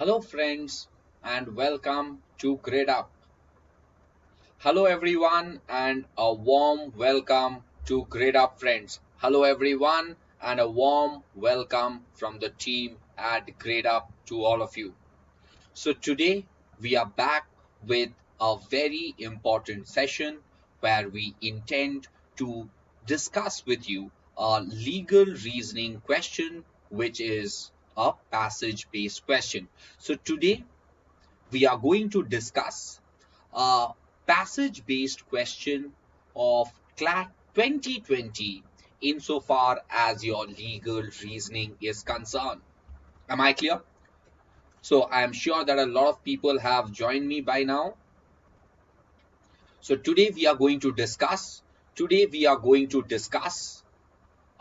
Hello friends and welcome to Gradeup. Hello everyone and a warm welcome to Gradeup friends. Hello everyone and a warm welcome from the team at Gradeup to all of you. So today we are back with a very important session where we intend to discuss with you a legal reasoning question which is a passage based question. So today we are going to discuss a passage based question of CLAT 2020 insofar as your legal reasoning is concerned. Am I clear? So I am sure that a lot of people have joined me by now. So today we are going to discuss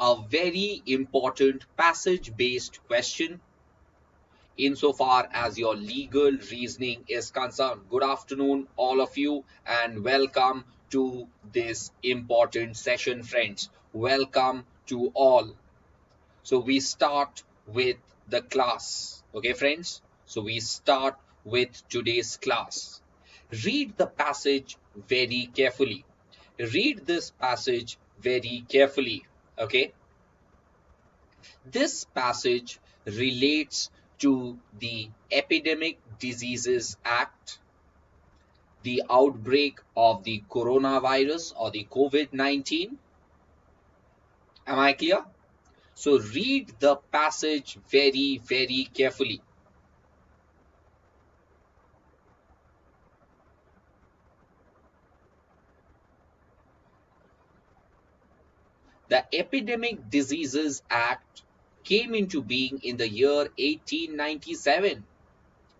a very important passage based question insofar as your legal reasoning is concerned. Good afternoon, all of you, and welcome to this important session, friends. Welcome to all. So we start with the class. Okay, friends? So we start with today's class. Read the passage very carefully. Read this passage very carefully. Okay? This passage relates to the Epidemic Diseases Act, the outbreak of the coronavirus or the COVID-19. Am I clear? So read the passage very, very carefully. The Epidemic Diseases Act came into being in the year 1897.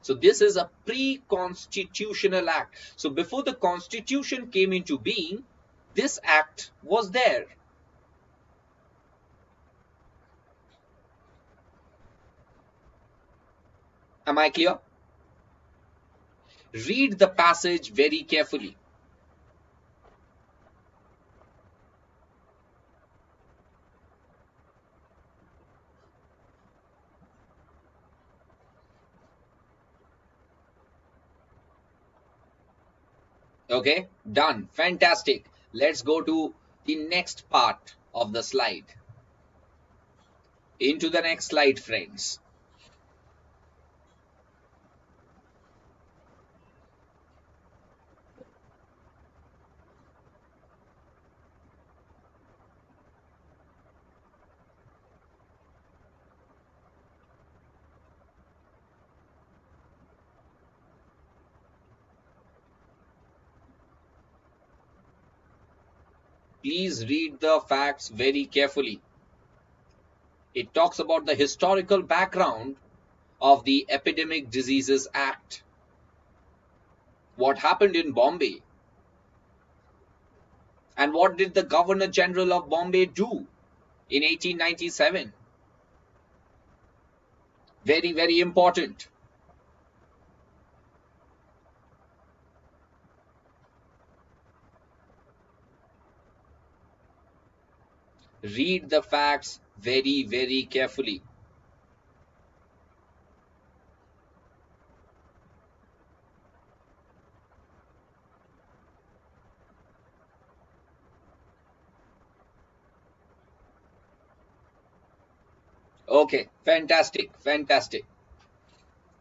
So this is a pre-constitutional act. So before the constitution came into being, this act was there. Am I clear? Read the passage very carefully. Okay, done. Fantastic. Let's go to the next part of the slide. Into the next slide, friends. Please read the facts very carefully. It talks about the historical background of the Epidemic Diseases Act. What happened in Bombay? And what did the Governor General of Bombay do in 1897? Very, very important. Read the facts very, very carefully. Okay, fantastic, fantastic.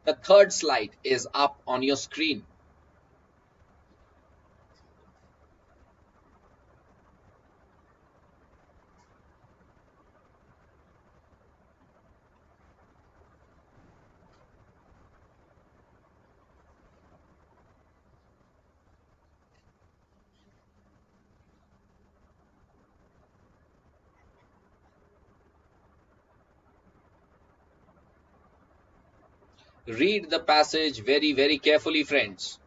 The third slide is up on your screen. Read the passage very, very carefully, friends.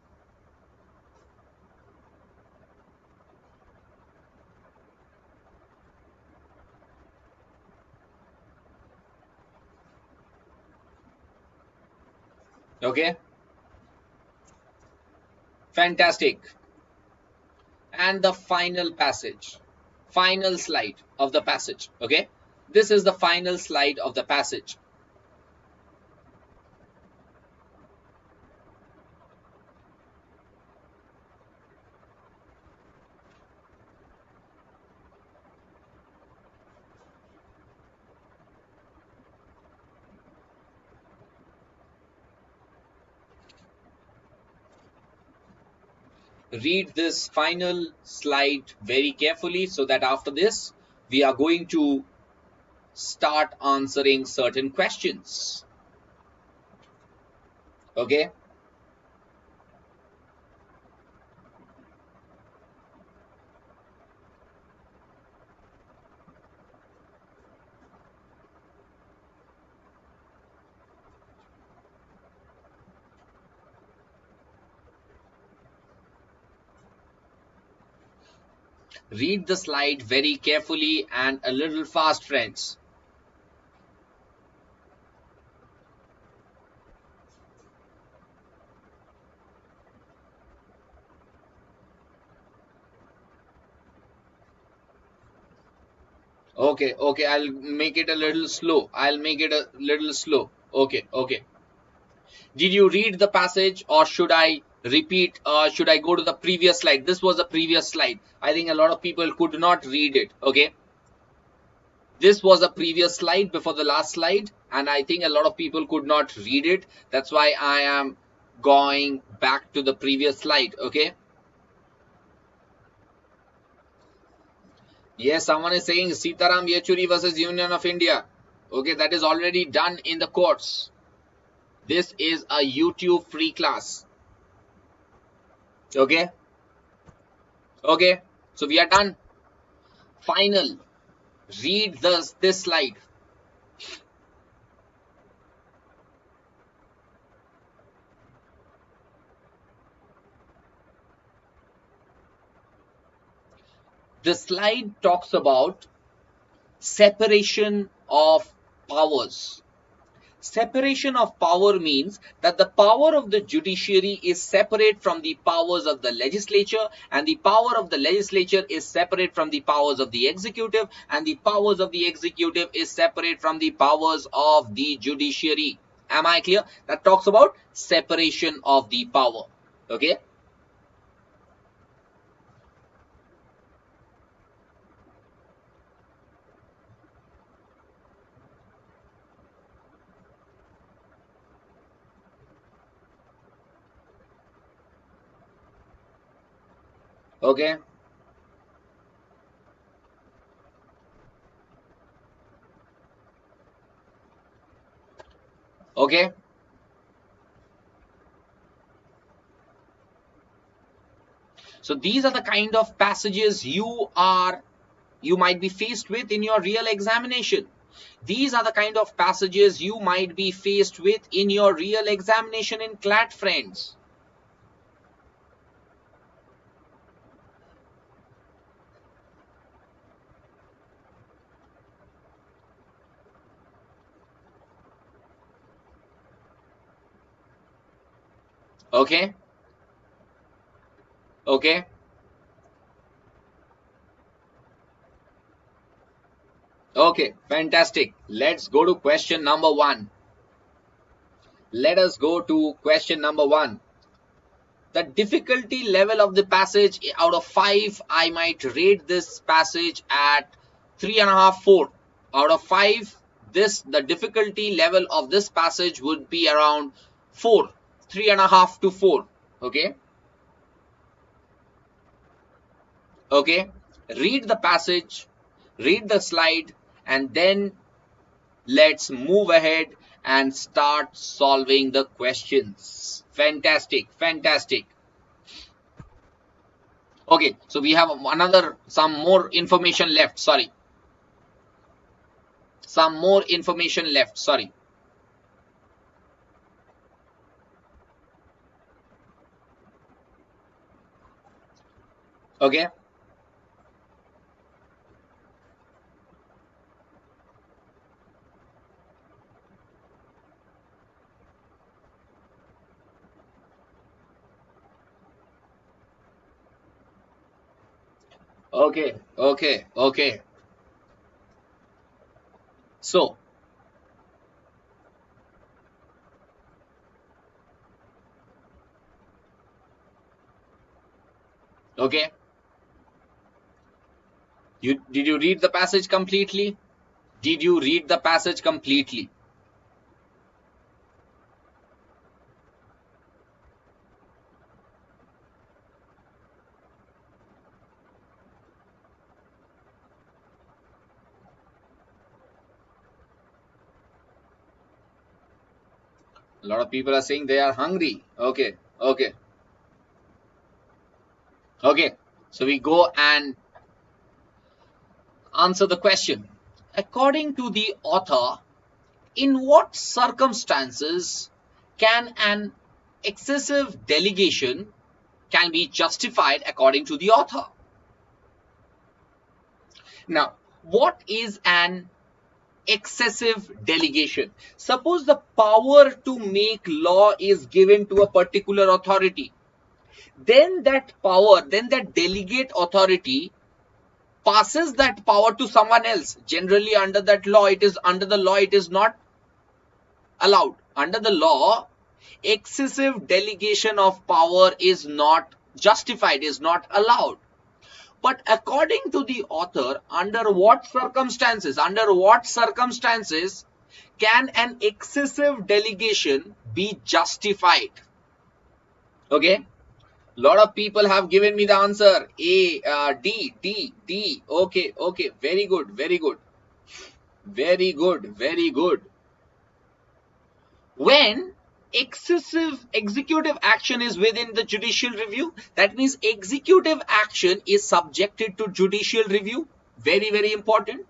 Okay? Fantastic. And the final passage, final slide of the passage. Okay? This is the final slide of the passage. read this final slide very carefully so that after this, we are going to start answering certain questions. Okay? Read the slide very carefully and a little fast, friends. Okay, okay, I'll make it a little slow. Okay, okay. Did you read the passage or should I repeat? Should I go to the previous slide? This was the previous slide. I think a lot of people could not read it. Okay. This was a previous slide before the last slide, and I think a lot of people could not read it. That's why I am going back to the previous slide. Okay. Yes, someone is saying Sitaram Yechuri versus Union of India. Okay, that is already done in the courts. This is a YouTube free class. Okay. Okay. So we are done. Final. Read this slide. The slide talks about separation of powers. Separation of power means that the power of the judiciary is separate from the powers of the legislature, and the power of the legislature is separate from the powers of the executive, and the powers of the executive is separate from the powers of the judiciary. Am I clear? That talks about separation of the power. Okay. Okay. Okay. So these are the kind of passages you might be faced with in your real examination. These are the kind of passages you might be faced with in your real examination in CLAT, friends. Okay. Okay. Okay. Fantastic. Let's go to question number 1. Let us go to question number 1. The difficulty level of the passage out of 5, I might rate this passage at 3.5, 4. Out of 5, the difficulty level of this passage would be around 4, 3.5 to 4. Okay. Okay. Read the passage, read the slide, and then let's move ahead and start solving the questions. Fantastic, fantastic. Okay, so we have some more information left. Sorry. Some more information left. Sorry. Okay. Okay, okay, okay. So, okay. Did you read the passage completely? Did you read the passage completely? A lot of people are saying they are hungry. Okay, okay, okay. So we go and answer the question. According to the author, in what circumstances can an excessive delegation can be justified according to the author? Now, what is an excessive delegation? Suppose the power to make law is given to a particular authority. Then that power, then that delegate authority passes that power to someone else. Generally under that law, it is under the law, it is not allowed. Under the law, excessive delegation of power is not justified, is not allowed. But according to the author, under what circumstances can an excessive delegation be justified? Okay. Lot of people have given me the answer D. Okay, okay, very good, very good, very good, very good. When excessive executive action is within the judicial review, that means executive action is subjected to judicial review. Very, very important.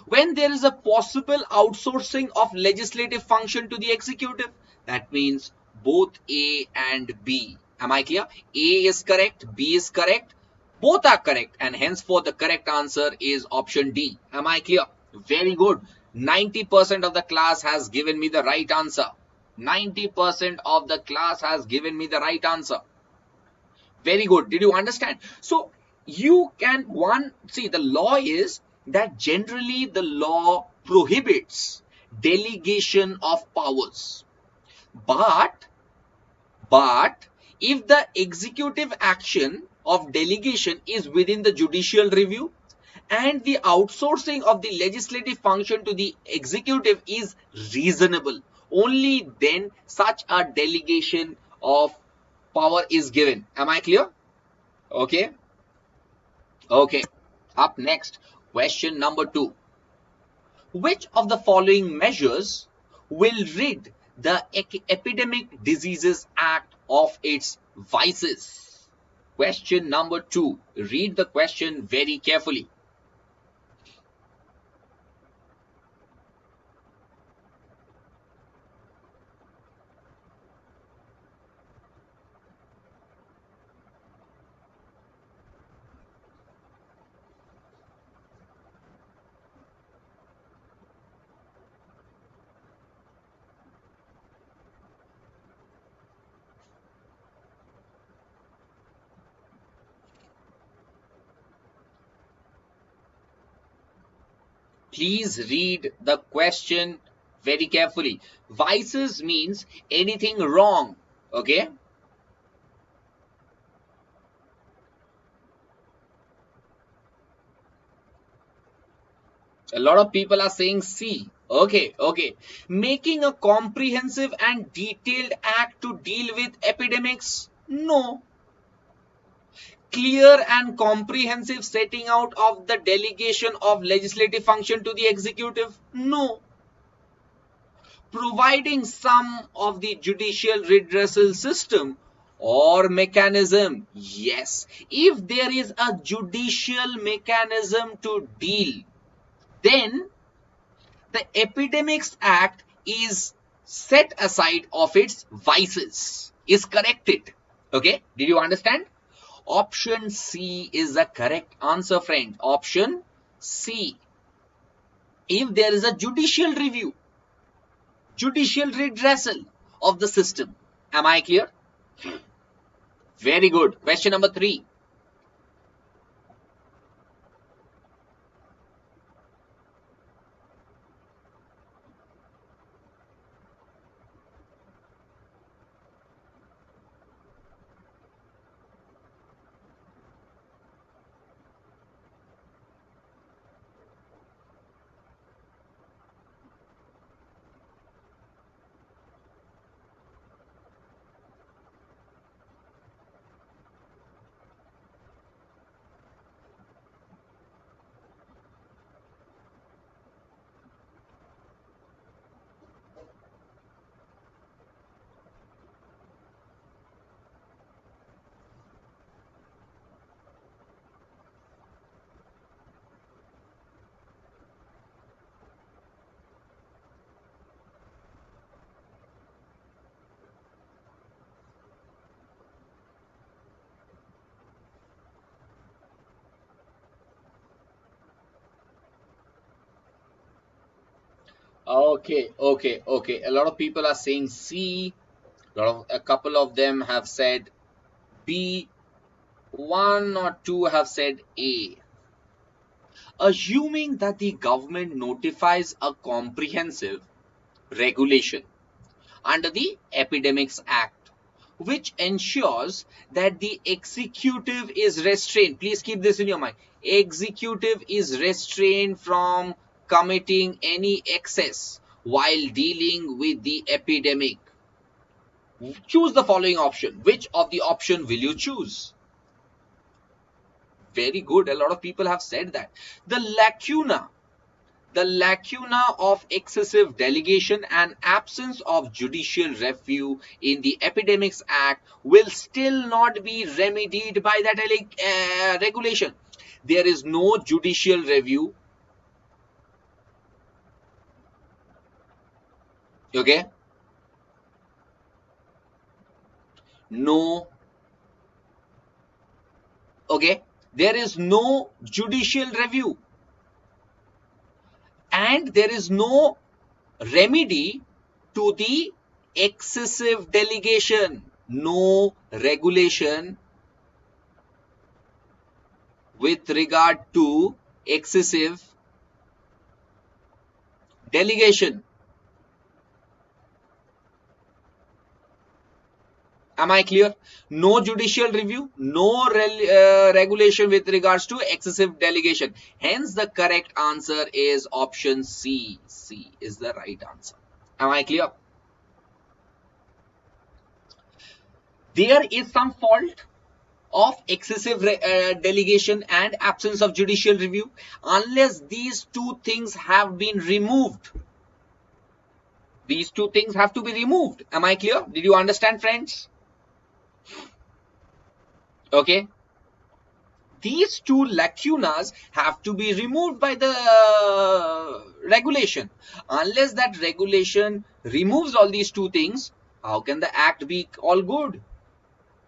When there is a possible outsourcing of legislative function to the executive, that means both A and B. Am I clear? A is correct, B is correct, both are correct, and henceforth the correct answer is option D. Am I clear? Very good. 90% of the class has given me the right answer. 90% of the class has given me the right answer. Very good. Did you understand? So you can see the law is that generally the law prohibits delegation of powers. But if the executive action of delegation is within the judicial review and the outsourcing of the legislative function to the executive is reasonable, only then such a delegation of power is given. Am I clear? Okay. Okay. Up next, question number 2. Which of the following measures will rid the Epidemic Diseases Act of its vices? Question number 2. Read the question very carefully. Please read the question very carefully. Vices means anything wrong. Okay. A lot of people are saying C. Okay, okay. Making a comprehensive and detailed act to deal with epidemics? No. Clear and comprehensive setting out of the delegation of legislative function to the executive? No. Providing some of the judicial redressal system or mechanism? Yes. If there is a judicial mechanism to deal, then the Epidemics Act is set aside of its vices, is corrected. Okay, did you understand? Option C is the correct answer, friend. Option C. If there is a judicial review, judicial redressal of the system. Am I clear? Very good. Question number 3. Okay. A lot of people are saying C. A couple of them have said B. One or two have said A. Assuming that the government notifies a comprehensive regulation under the Epidemics Act, which ensures that the executive is restrained. Please keep this in your mind. Executive is restrained from committing any excess while dealing with the epidemic. Choose the following option. Which of the option will you choose? Very good. A lot of people have said that. The lacuna of excessive delegation and absence of judicial review in the Epidemics Act will still not be remedied by that regulation. There is no judicial review. Okay? No. Okay? There is no judicial review. And there is no remedy to the excessive delegation. No regulation with regard to excessive delegation. Am I clear? No judicial review, no regulation with regards to excessive delegation. Hence, the correct answer is option C. C is the right answer. Am I clear? There is some fault of excessive delegation and absence of judicial review unless these two things have been removed. These two things have to be removed. Am I clear? Did you understand, friends? Okay. These two lacunas have to be removed by the regulation. Unless that regulation removes all these two things, how can the act be all good?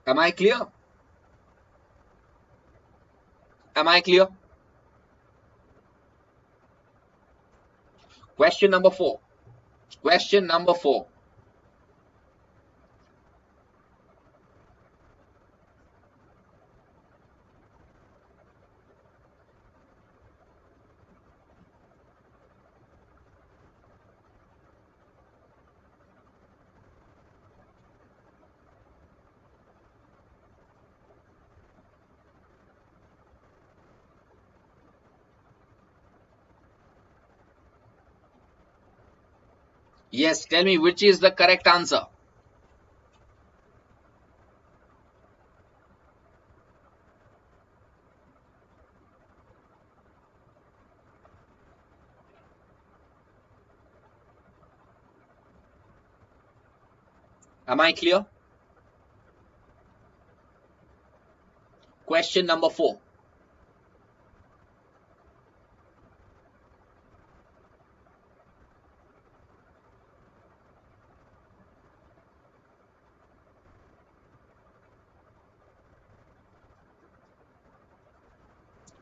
Am I clear? Am I clear? Question number 4. Question number 4. Yes, tell me which is the correct answer. Am I clear? Question number 4.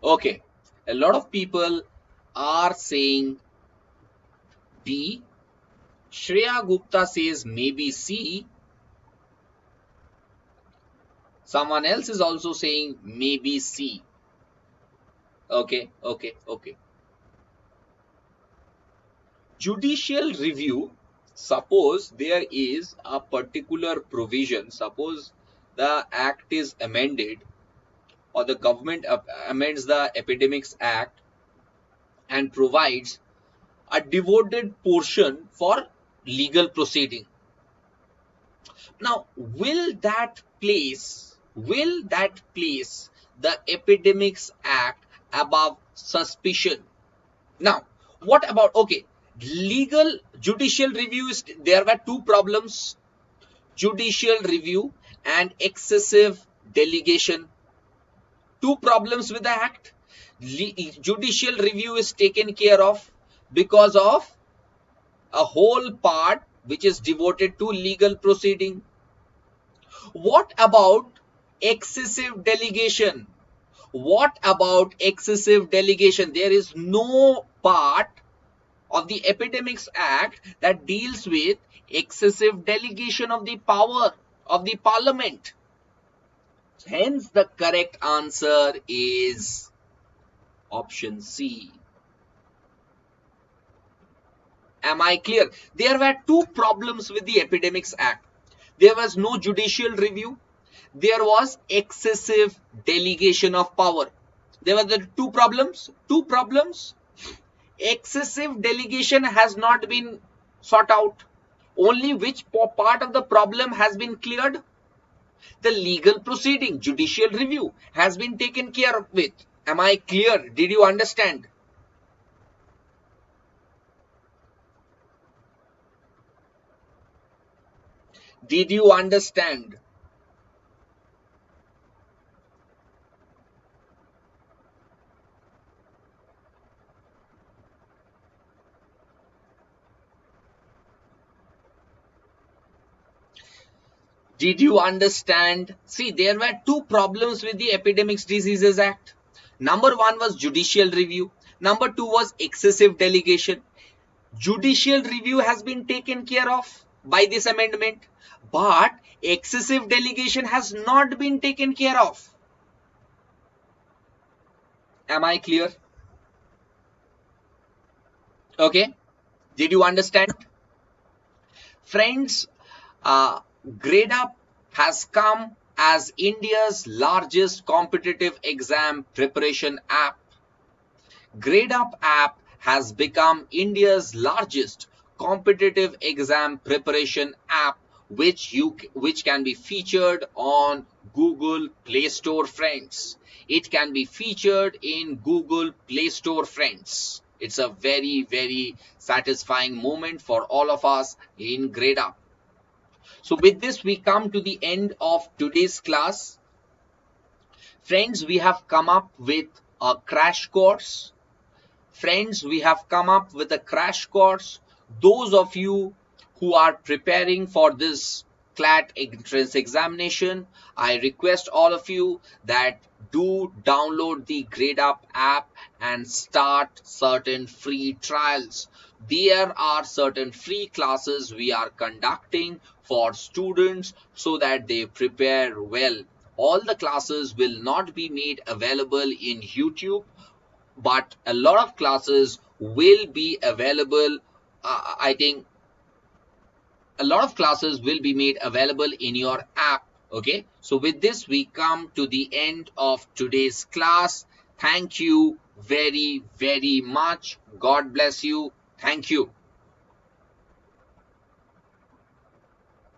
Okay, a lot of people are saying B. Shreya Gupta says maybe C. Someone else is also saying maybe C. Okay. Judicial review, suppose there is a particular provision, suppose the act is amended or the government amends the Epidemics Act and provides a devoted portion for legal proceeding. Now, will that place the Epidemics Act above suspicion? Now, what about, okay, legal judicial review is, there were two problems, judicial review and excessive delegation. Two problems with the act. Judicial review is taken care of because of a whole part which is devoted to legal proceeding. What about excessive delegation? What about excessive delegation? There is no part of the Epidemics Act that deals with excessive delegation of the power of the parliament. Hence, the correct answer is option C. Am I clear? There were two problems with the Epidemics Act. There was no judicial review. There was excessive delegation of power. There were the two problems. Excessive delegation has not been sought out. Only which part of the problem has been cleared? The legal proceeding, judicial review has been taken care of with. Am I clear? Did you understand? Did you understand? Did you understand? See, there were two problems with the Epidemics Diseases Act. Number one was judicial review. Number two was excessive delegation. Judicial review has been taken care of by this amendment, but excessive delegation has not been taken care of. Am I clear? Okay. Did you understand? Friends, Gradeup has come as India's largest competitive exam preparation app. Gradeup app has become India's largest competitive exam preparation app, which can be featured on Google Play Store, friends. It can be featured in Google Play Store, friends. It's a very, very satisfying moment for all of us in Gradeup. So with this, we come to the end of today's class. Friends, we have come up with a crash course. Friends, we have come up with a crash course. Those of you who are preparing for this CLAT entrance examination, I request all of you that do download the Gradeup app and start certain free trials. There are certain free classes we are conducting for students so that they prepare well. All the classes will not be made available in YouTube, but a lot of classes will be available. I think a lot of classes will be made available in your app. Okay, so with this, we come to the end of today's class. Thank you very, very much. God bless you. Thank you.